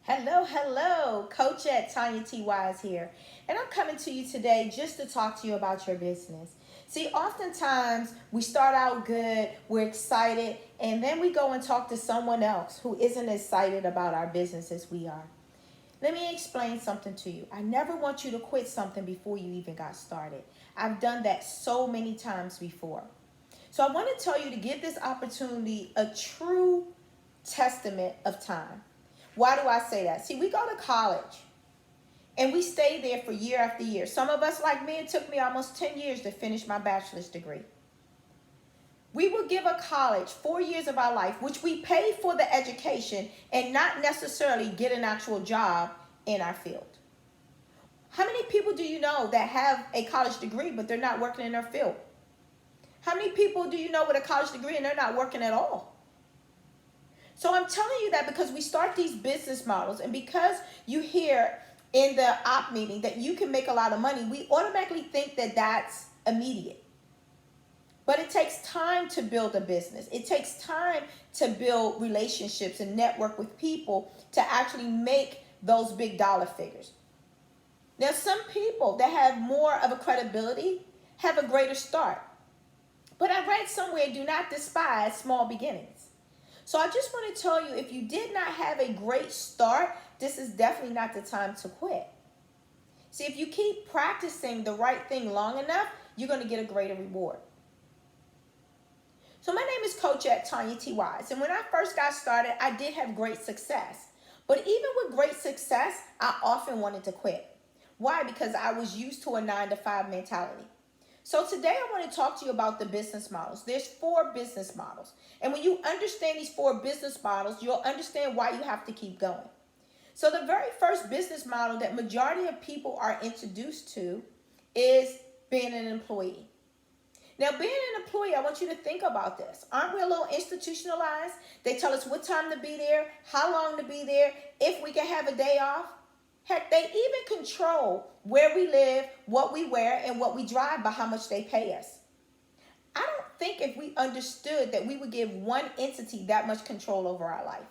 Hello, hello. Coach at Tanya T. Wise here. And I'm coming to you today just to talk to you about your business. See, oftentimes we start out good, we're excited, and then we go and talk to someone else who isn't excited about our business as we are. Let me explain something to you. I never want you to quit something before you even got started. I've done that so many times before. So I want to tell you to give this opportunity a true testament of time. Why do I say that? See, we go to college and we stay there for year after year. Some of us, like me, it took me almost 10 years to finish my bachelor's degree. We will give a college 4 years of our life, which we pay for the education and not necessarily get an actual job in our field. How many people do you know that have a college degree but they're not working in their field? How many people do you know with a college degree and they're not working at all? So I'm telling you that because we start these business models, and because you hear in the op meeting that you can make a lot of money, we automatically think that that's immediate. But it takes time to build a business. It takes time to build relationships and network with people to actually make those big dollar figures. Now, some people that have more of a credibility have a greater start. But I read somewhere, do not despise small beginnings. So I just want to tell you, if you did not have a great start, this is definitely not the time to quit. See, if you keep practicing the right thing long enough, you're going to get a greater reward. So my name is Coach at Tanya T. Wise. And when I first got started, I did have great success. But even with great success, I often wanted to quit. Why? Because I was used to a 9-to-5 mentality. So today I want to talk to you about the business models. There's 4 business models. And when you understand these 4 business models, you'll understand why you have to keep going. So the very first business model that majority of people are introduced to is being an employee. Now, being an employee, I want you to think about this. Aren't we a little institutionalized? They tell us what time to be there, how long to be there, if we can have a day off. Heck, they even control where we live, what we wear, and what we drive by how much they pay us. I don't think if we understood that we would give one entity that much control over our life.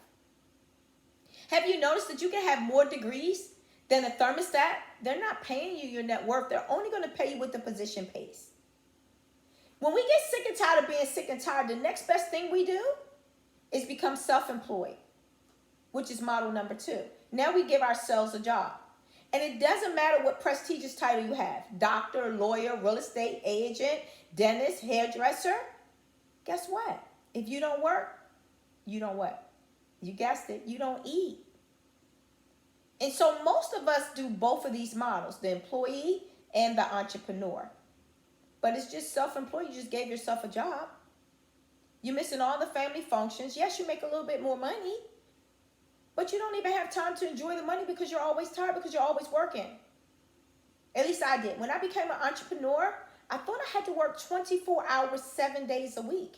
Have you noticed that you can have more degrees than a thermostat? They're not paying you your net worth. They're only going to pay you what the position pays. When we get sick and tired of being sick and tired, the next best thing we do is become self-employed, which is model number 2. Now we give ourselves a job. And it doesn't matter what prestigious title you have. Doctor, lawyer, real estate agent, dentist, hairdresser. Guess what? If you don't work, you don't what? You guessed it, you don't eat. And so most of us do both of these models, the employee and the entrepreneur. But it's just self-employed. You just gave yourself a job. You're missing all the family functions. Yes, you make a little bit more money. But you don't even have time to enjoy the money because you're always tired, because you're always working. At least I did. When I became an entrepreneur, I thought I had to work 24 hours, 7 days a week.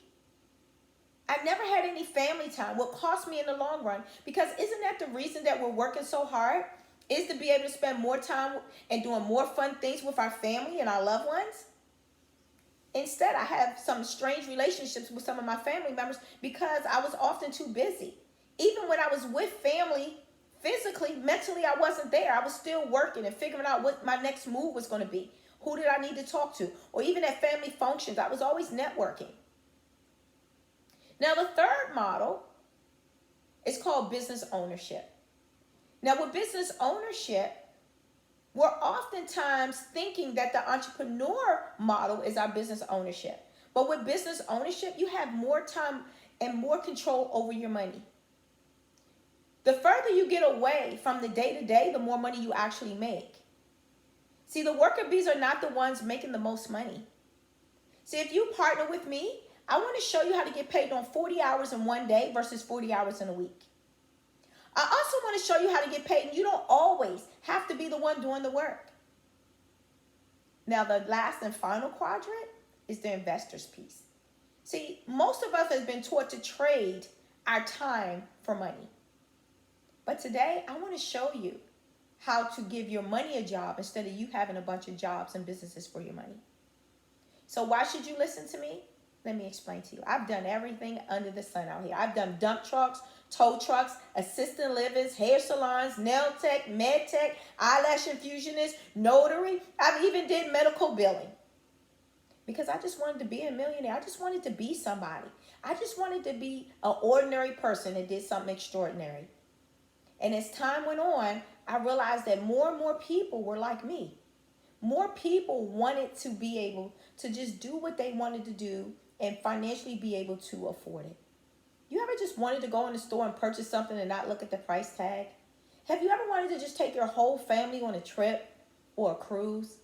I never had any family time. What cost me in the long run? Because isn't that the reason that we're working so hard? Is to be able to spend more time and doing more fun things with our family and our loved ones? Instead, I have some strange relationships with some of my family members because I was often too busy. Even when I was with family, physically, mentally, I wasn't there. I was still working and figuring out what my next move was going to be. Who did I need to talk to? Or even at family functions, I was always networking. Now, the third model is called business ownership. Now, with business ownership, we're oftentimes thinking that the entrepreneur model is our business ownership. But with business ownership, you have more time and more control over your money. The further you get away from the day-to-day, the more money you actually make. See, the worker bees are not the ones making the most money. See, if you partner with me, I want to show you how to get paid on 40 hours in one day versus 40 hours in a week. I also want to show you how to get paid, and you don't always have to be the one doing the work. Now, the last and final quadrant is the investor's piece. See, most of us have been taught to trade our time for money. But today, I want to show you how to give your money a job instead of you having a bunch of jobs and businesses for your money. So why should you listen to me? Let me explain to you. I've done everything under the sun out here. I've done dump trucks, tow trucks, assistant livings, hair salons, nail tech, med tech, eyelash infusionist, notary. I've even did medical billing because I just wanted to be a millionaire. I just wanted to be somebody. I just wanted to be an ordinary person that did something extraordinary. And as time went on, I realized that more and more people were like me. More people wanted to be able to just do what they wanted to do and financially be able to afford it. You ever just wanted to go in the store and purchase something and not look at the price tag? Have you ever wanted to just take your whole family on a trip or a cruise?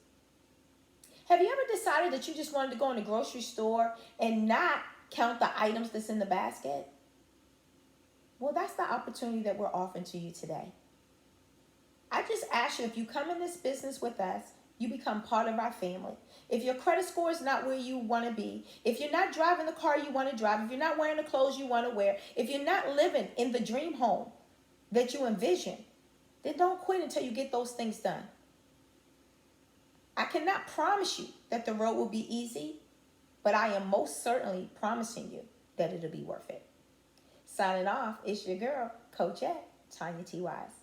Have you ever decided that you just wanted to go in the grocery store and not count the items that's in the basket? Well, that's the opportunity that we're offering to you today. I just ask you, if you come in this business with us, you become part of our family. If your credit score is not where you want to be, if you're not driving the car you want to drive, if you're not wearing the clothes you want to wear, if you're not living in the dream home that you envision, then don't quit until you get those things done. I cannot promise you that the road will be easy, but I am most certainly promising you that it'll be worth it. Signing off, it's your girl, Coach Tanya T. Wise.